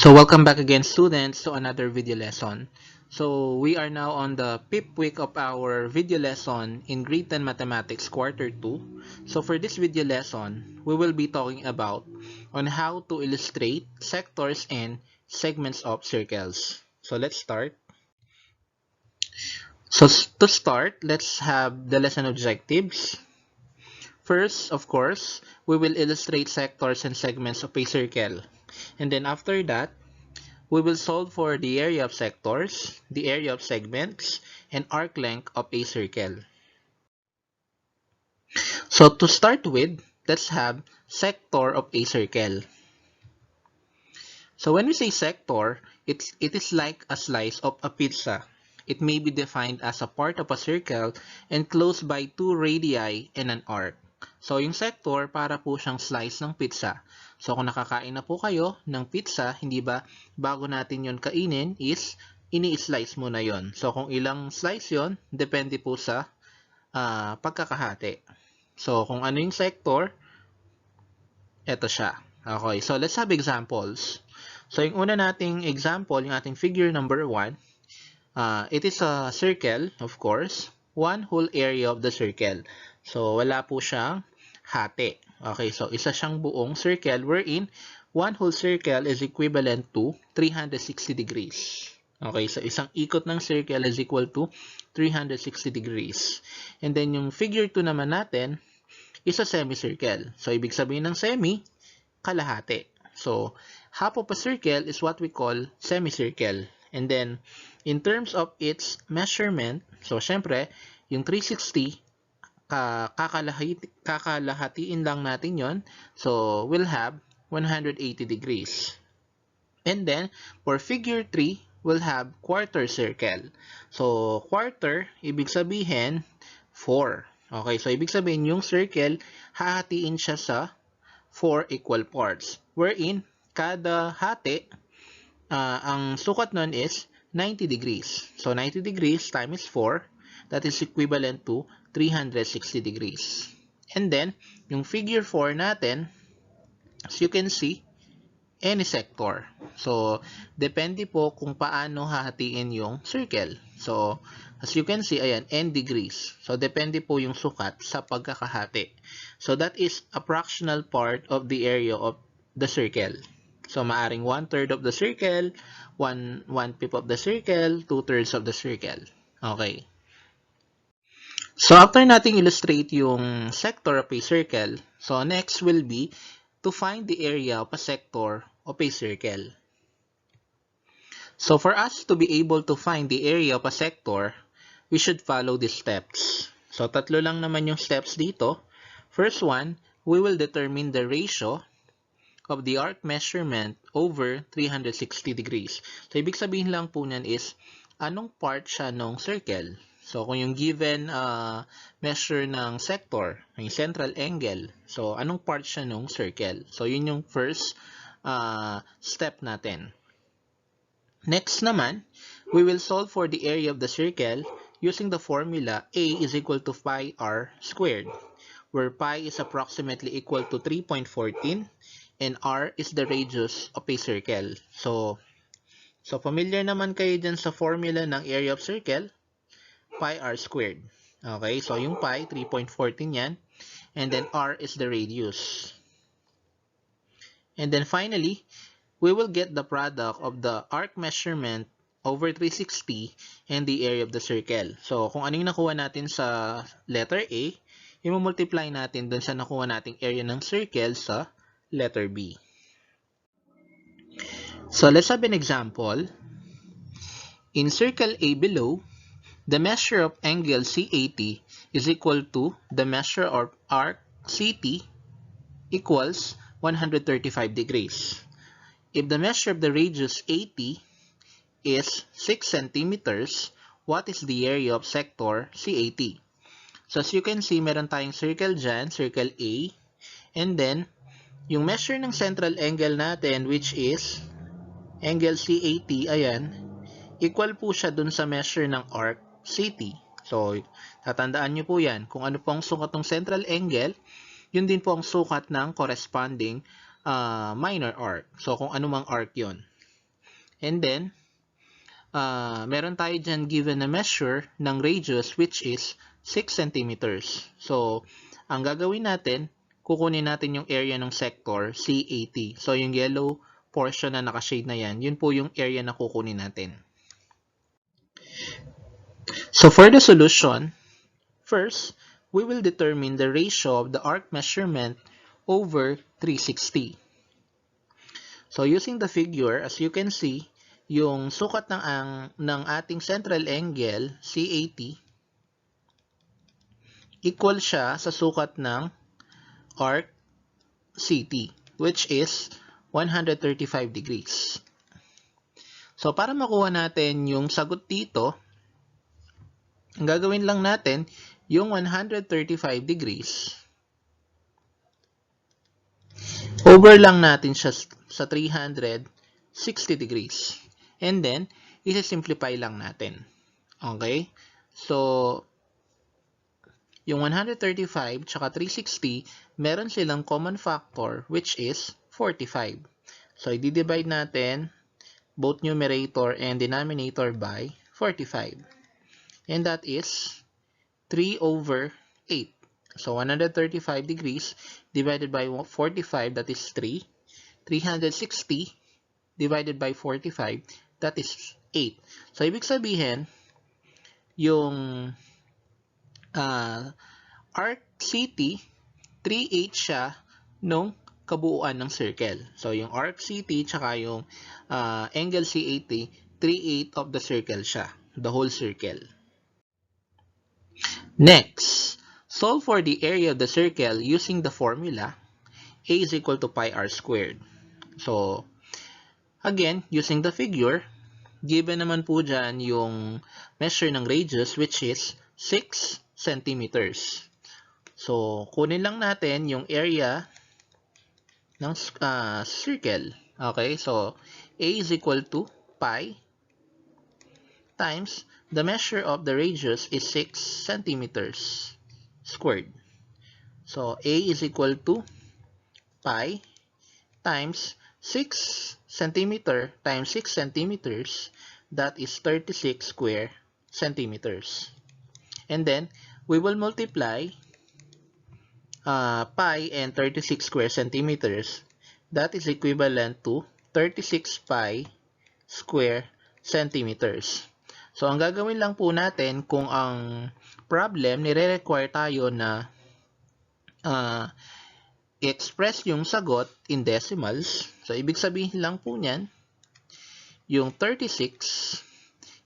So welcome back again, students, to another video lesson. So we are now on the 5th week of our video lesson in Grade 10 Mathematics Quarter 2. So for this video lesson, we will be talking about on how to illustrate sectors and segments of circles. So let's start. So to start, let's have the lesson objectives. First, of course, we will illustrate sectors and segments of a circle. And then after that, we will solve for the area of sectors, the area of segments, and arc length of a circle. So to start with, let's have sector of a circle. So when we say sector, it is like a slice of a pizza. It may be defined as a part of a circle enclosed by two radii and an arc. So yung sector, para po siyang slice ng pizza. So kung nakakain na po kayo ng pizza, hindi ba bago natin yon kainin is ini-slice muna yon. So kung ilang slice yon, depende po sa pagkakahati. So kung ano yung sector, eto siya. Okay, so let's have examples. So yung una nating example, yung ating figure number 1, it is a circle, of course, one whole area of the circle. So wala po siyang hati. Okay, so isa siyang buong circle wherein one whole circle is equivalent to 360 degrees. Okay, so isang ikot ng circle is equal to 360 degrees. And then yung figure 2 naman natin is a semicircle. So ibig sabihin ng semi, kalahati. So half of a circle is what we call semicircle. And then in terms of its measurement, so syempre, yung 360, kakalahatiin lang natin yon. So, we'll have 180 degrees. And then, for figure 3, we'll have quarter circle. So, quarter, ibig sabihin, 4. Okay, so ibig sabihin, yung circle, hahatiin siya sa 4 equal parts. Wherein, kada hati, ang sukat nun is 90 degrees. So, 90 degrees times 4, that is equivalent to 360 degrees. And then, yung figure 4 natin, as you can see, any sector. So, depende po kung paano hahatiin yung circle. So, as you can see, ayan, n degrees. So, depende po yung sukat sa pagkakahati. So, that is a fractional part of the area of the circle. So, maaring 1/3 of the circle, 1/5 of the circle, 2/3 of the circle. Okay. So, after nating illustrate yung sector of a circle, so next will be to find the area of a sector of a circle. So, for us to be able to find the area of a sector, we should follow these steps. So, tatlo lang naman yung steps dito. First one, we will determine the ratio of the arc measurement over 360 degrees. So, ibig sabihin lang po niyan is, anong part siya ng circle? So, kung yung given measure ng sector, yung central angle, so, anong part siya ng circle? So, yun yung first step natin. Next naman, we will solve for the area of the circle using the formula A is equal to pi r squared, where pi is approximately equal to 3.14 and r is the radius of a circle. So familiar naman kayo dyan sa formula ng area of circle, pi r squared. Okay, so yung pi, 3.14 yan. And then r is the radius. And then finally, we will get the product of the arc measurement over 360 and the area of the circle. So, kung ano yung nakuha natin sa letter A, i-multiply natin dun sa nakuha nating area ng circle sa letter B. So, let's have an example. In circle A below, the measure of angle CAT is equal to the measure of arc CT equals 135 degrees. If the measure of the radius AT is 6 centimeters, what is the area of sector CAT? So as you can see, meron tayong circle dyan, circle A, and then yung measure ng central angle natin, which is angle CAT, ayan, equal po siya dun sa measure ng arc CT. So, tatandaan nyo po yan. Kung ano po ang sukat ng central angle, yun din po ang sukat ng corresponding minor arc. So, kung ano mang arc yun. And then, meron tayo dyan given na measure ng radius which is 6 centimeters. So, ang gagawin natin, kukunin natin yung area ng sector CAT. So, yung yellow portion na nakashade na yan, yun po yung area na kukunin natin. So, for the solution, first, we will determine the ratio of the arc measurement over 360. So, using the figure, as you can see, yung sukat ng ating central angle, CAT, equal siya sa sukat ng arc CT, which is 135 degrees. So, para makuha natin yung sagot dito, ang gagawin lang natin, yung 135 degrees, over lang natin siya sa 360 degrees. And then, isi-simplify lang natin. Okay? So, yung 135 tsaka 360, meron silang common factor which is 45. So, i-divide natin both numerator and denominator by 45. And that is 3 over 8. So, 135 degrees divided by 45, that is 3. 360 divided by 45, that is 8. So, ibig sabihin, yung arc CT, 3/8 siya nung kabuuan ng circle. So, yung arc CT tsaka yung angle CAT, 3/8 of the circle siya. The whole circle. Next, solve for the area of the circle using the formula A is equal to pi r squared. So, again, using the figure, given naman po dyan yung measure ng radius which is 6 centimeters. So, kunin lang natin yung area ng circle. Okay, so A is equal to pi times the measure of the radius is 6 centimeters squared. So, A is equal to pi times 6 centimeter times 6 centimeters, that is 36 square centimeters. And then, we will multiply pi and 36 square centimeters. That is equivalent to 36 pi square centimeters. So, ang gagawin lang po natin, kung ang problem, nire-require tayo na i-express yung sagot in decimals. So, ibig sabihin lang po niyan, yung 36,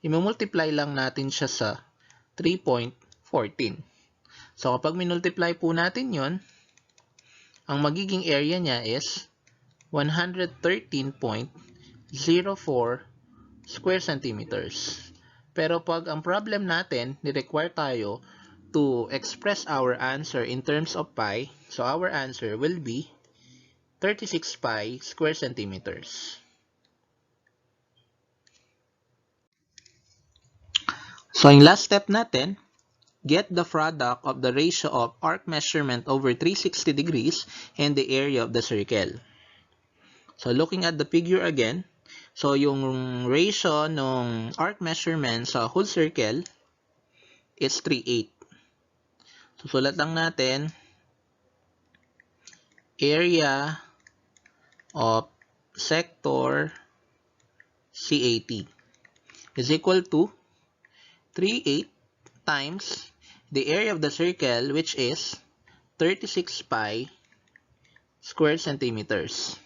i-multiply lang natin siya sa 3.14. So, kapag minultiply po natin yon, ang magiging area niya is 113.04 square centimeters. Pero pag ang problem natin, ni-require tayo to express our answer in terms of pi, so our answer will be 36 pi square centimeters. So, yung last step natin, get the product of the ratio of arc measurement over 360 degrees and the area of the circle. So, looking at the figure again, so yung ratio ng arc measurement sa whole circle is 3/8. So, sulat lang natin, area of sector CAT is equal to 3/8 times the area of the circle, which is 36 pi square centimeters.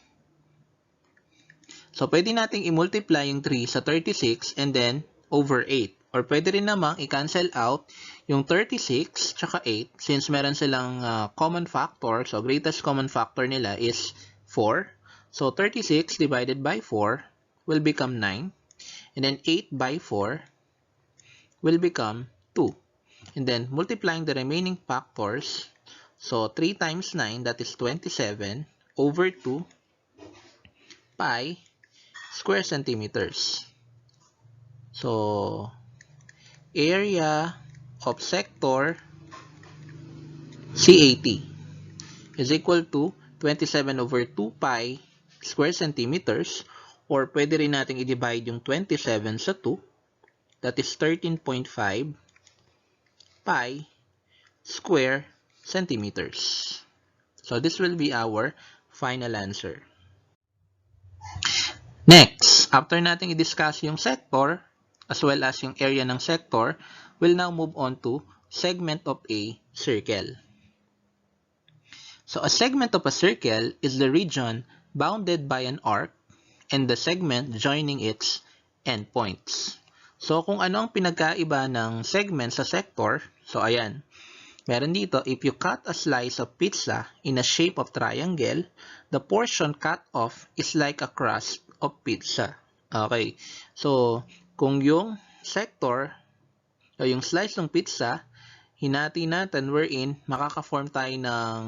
So, pwede nating i-multiply yung 3 sa 36 and then over 8. Or pwede rin namang i-cancel out yung 36 tsaka 8 since meron silang common factor. So, greatest common factor nila is 4. So, 36 divided by 4 will become 9. And then 8 by 4 will become 2. And then, multiplying the remaining factors, so 3 times 9, that is 27, over 2 pi square centimeters. So, area of sector CAT is equal to 27 over 2 pi square centimeters, Or pwede rin natin i-divide yung 27 sa 2. That is 13.5 pi square centimeters. So this will be our final answer. Next, after natin i-discuss yung sector, as well as yung area ng sector, we'll now move on to segment of a circle. So a segment of a circle is the region bounded by an arc and the segment joining its endpoints. So kung ano ang pinagkaiba ng segment sa sector, so ayan, meron dito, if you cut a slice of pizza in a shape of triangle, the portion cut off is like a crust of pizza. Okay. So, kung yung sector o yung slice ng pizza, hinati natin wherein makaka-form tayo ng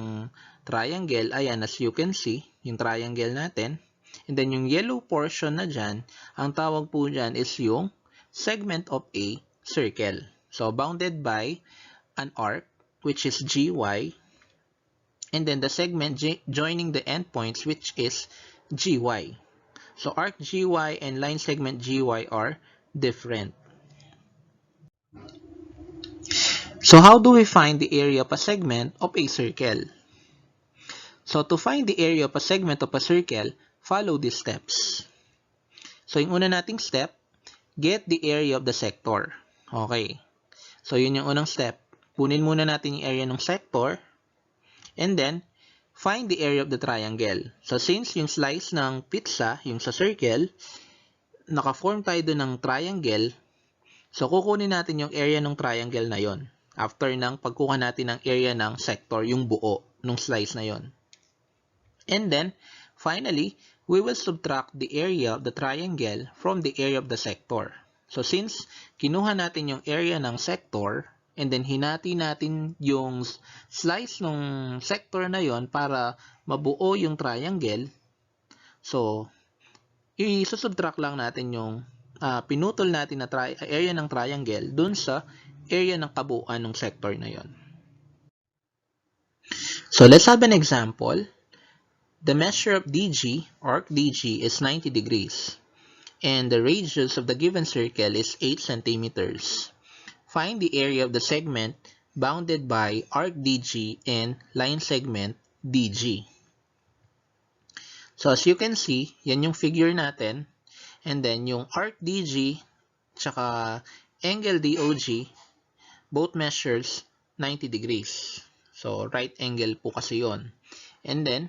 triangle. Ayan, as you can see, yung triangle natin. And then yung yellow portion na dyan, ang tawag po dyan is yung segment of a circle. So, bounded by an arc, which is GY, and then the segment joining the endpoints, which is GY. So arc GY and line segment GY are different. So how do we find the area of a segment of a circle? So to find the area of a segment of a circle, follow these steps. So yung una nating step, get the area of the sector. Okay. So yun yung unang step. Kunin muna natin yung area ng sector, and then find the area of the triangle. So since yung slice ng pizza, yung sa circle, naka-form tayo doon ng triangle, so kukunin natin yung area ng triangle na yon after ng pagkuha natin ng area ng sector, yung buo ng slice na yon. And then, finally, we will subtract the area of the triangle from the area of the sector. So since kinuha natin yung area ng sector, and then hinati natin yung slice ng sector na yon para mabuo yung triangle, so i-subtract lang natin yung pinutol natin na area ng triangle dun sa area ng kabuuan ng sector na yon. So let's have an example. The measure of DG, arc DG, is 90 degrees. And the radius of the given circle is 8 centimeters. Find the area of the segment bounded by arc DG and line segment DG. So as you can see, yan yung figure natin. And then yung arc DG tsaka angle DOG, both measures 90 degrees. So right angle po kasi yon. And then,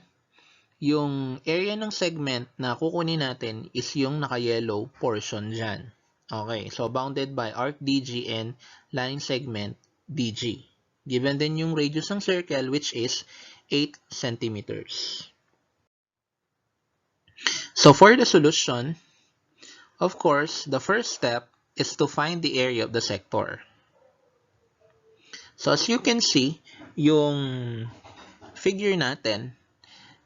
yung area ng segment na kukunin natin is yung naka-yellow portion dyan. Okay, so bounded by arc DG and line segment DG. Given din yung radius ng circle, which is 8 centimeters. So for the solution, of course, the first step is to find the area of the sector. So as you can see, yung figure natin,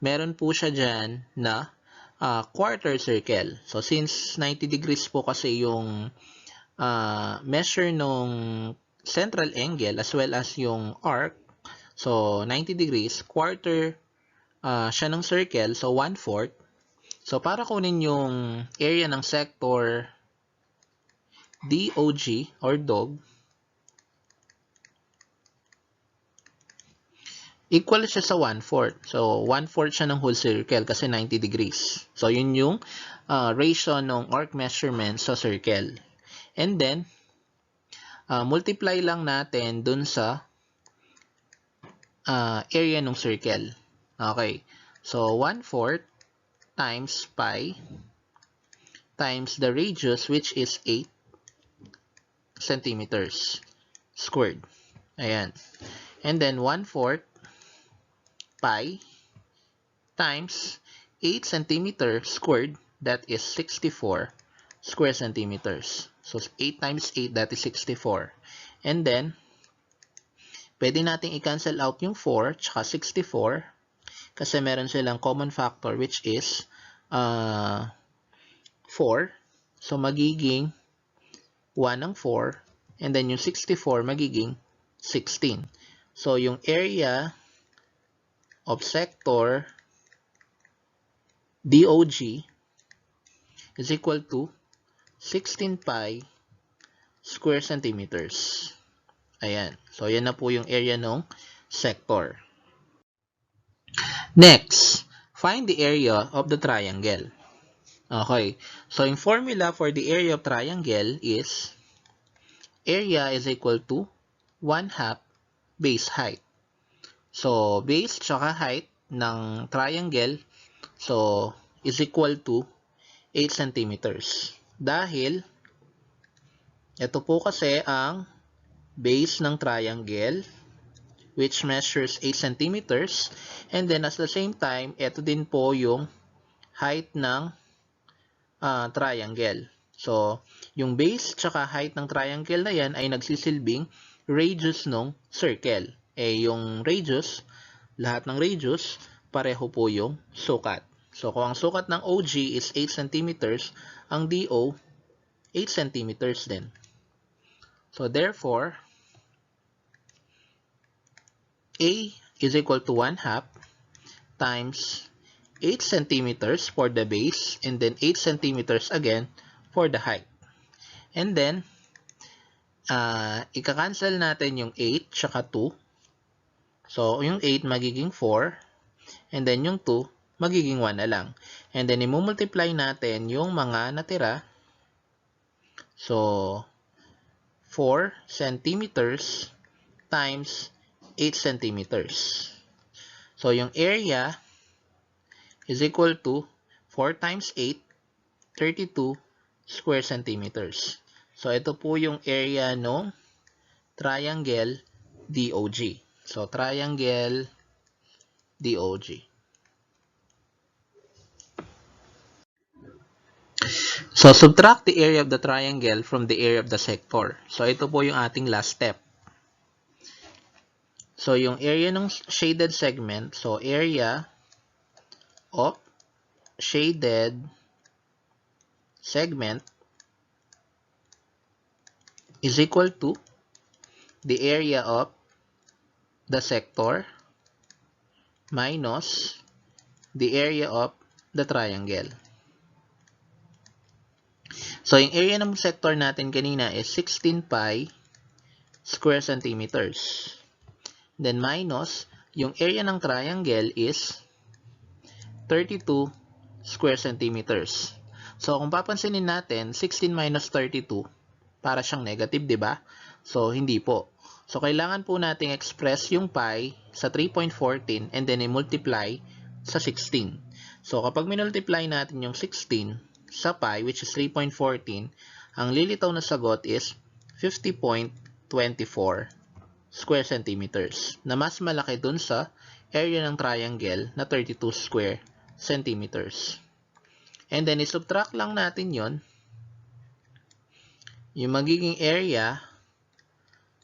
meron po siya dyan na quarter circle. So since 90 degrees po kasi yung measure nung central angle as well as yung arc, so 90 degrees, quarter siya ng circle, so 1/4. So para kunin yung area ng sector DOG or dog, equal siya sa 1/4. So 1/4 siya ng whole circle kasi 90 degrees. So yun yung ratio ng arc measurement sa circle. And then, multiply lang natin dun sa area ng circle. Okay. So 1/4 times pi times the radius, which is 8 centimeters squared. Ayan. And then 1/4 pi times 8 centimeters squared, that is 64 square centimeters. So 8 times 8, that is 64. And then, pwede natin i-cancel out yung 4 tsaka 64 kasi meron silang common factor, which is 4. So magiging 1 ang 4, and then yung 64 magiging 16. So yung area of sector DOG is equal to 16 pi square centimeters. Ayan. So, yan na po yung area ng sector. Next, find the area of the triangle. Okay. So, yung formula for the area of triangle is area is equal to 1/2 base height. So, base tsaka height ng triangle, so, is equal to 8 centimeters. Dahil, ito po kasi ang base ng triangle, which measures 8 centimeters. And then, at the same time, ito din po yung height ng triangle. So, yung base tsaka height ng triangle na yan ay nagsisilbing radius ng circle. Yung radius, lahat ng radius, pareho po yung sukat. So, kung ang sukat ng OG is 8 centimeters, ang DO, 8 centimeters din. So, therefore, A is equal to 1/2 times 8 centimeters for the base and then 8 centimeters again for the height. And then, ika-cancel natin yung 8 tsaka 2. So, yung 8 magiging 4 and then yung 2 magiging 1 na lang. And then, i-multiply natin yung mga natira. So, 4 centimeters times 8 centimeters. So, yung area is equal to 4 times 8, 32 square centimeters. So, ito po yung area ng triangle DOG. So, triangle DOG. So, subtract the area of the triangle from the area of the sector. So, ito po yung ating last step. So, yung area ng shaded segment, so area of shaded segment is equal to the area of the sector minus the area of the triangle. So, yung area ng sector natin kanina is 16 pi square centimeters. Then, minus, yung area ng triangle is 32 square centimeters. So, kung papansinin natin, 16 minus 32, para siyang negative, di ba? So, hindi po. So, kailangan po nating express yung pi sa 3.14 and then i-multiply sa 16. So, kapag minultiply natin yung 16 sa pi, which is 3.14, ang lilitaw na sagot is 50.24 square centimeters, na mas malaki dun sa area ng triangle na 32 square centimeters. And then, isubtract lang natin yon. Yung magiging area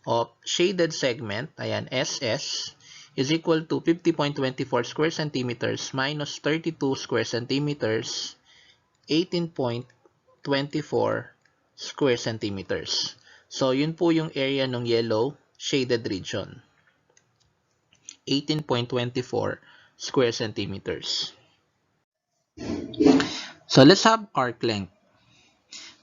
of shaded segment, ayan, SS, is equal to 50.24 square centimeters minus 32 square centimeters, 18.24 square centimeters. So, yun po yung area ng yellow shaded region. 18.24 square centimeters. So, let's have arc length.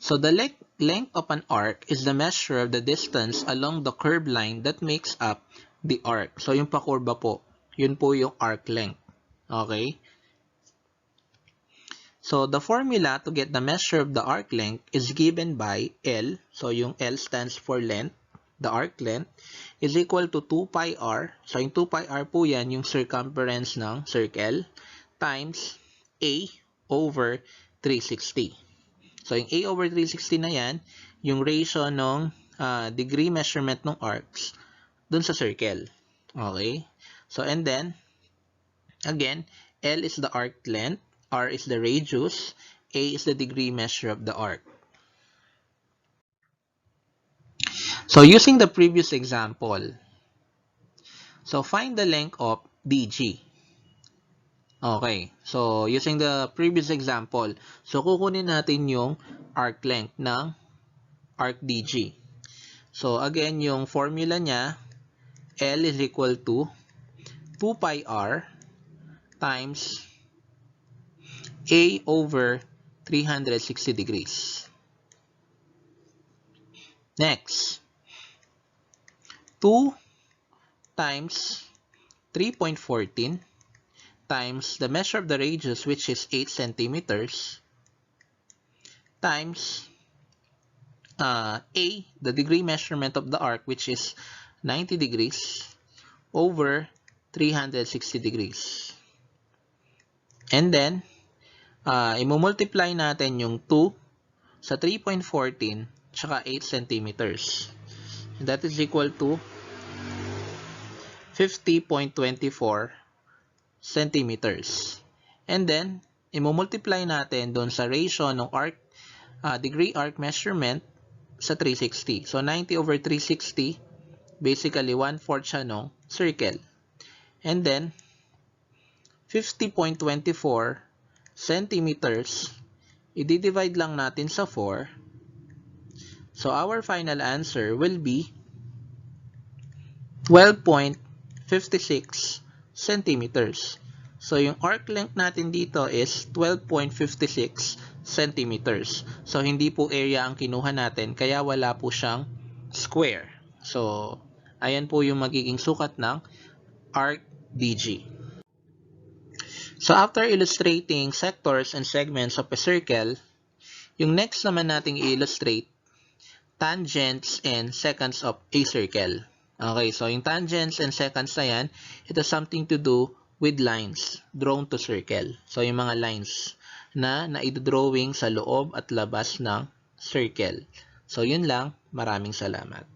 So, the length of an arc is the measure of the distance along the curved line that makes up the arc. So, yung pakurba po, yun po yung arc length. Okay? So, the formula to get the measure of the arc length is given by L. So, yung L stands for length. The arc length is equal to 2 pi r. So, yung 2 pi r po yan, yung circumference ng circle, times A over 360. So, yung A over 360 na yan, yung ratio ng degree measurement ng arcs dun sa circle. Okay? So, and then, again, L is the arc length, R is the radius, A is the degree measure of the arc. So, using the previous example, so find the length of DG. Okay, so using the previous example, so kukunin natin yung arc length ng arc DG. So, again, yung formula niya, L is equal to 2 pi r times A over 360 degrees. Next, 2 times 3.14 times the measure of the radius, which is 8 centimeters, times A, the degree measurement of the arc, which is 90 degrees, over 360 degrees. And then, i-multiply natin yung 2 sa 3.14 tsaka 8 centimeters. And that is equal to 50.24 centimeters. And then, i-multiply natin doon sa ratio ng arc, degree arc measurement sa 360. So, 90 over 360, basically 1/4 siya ng circle. And then, 50.24 centimeters, i-divide lang natin sa 4. So, our final answer will be 12.56 centimeters. So, yung arc length natin dito is 12.56 centimeters. So, hindi po area ang kinuha natin, kaya wala po siyang square. So, ayan po yung magiging sukat ng arc DG. So, after illustrating sectors and segments of a circle, yung next naman nating i-illustrate, tangents and secants of a circle. Okay, so yung tangents and secants na yan, it has something to do with lines drawn to circle. So, yung mga lines na naidodrawing sa loob at labas ng circle. So, yun lang. Maraming salamat.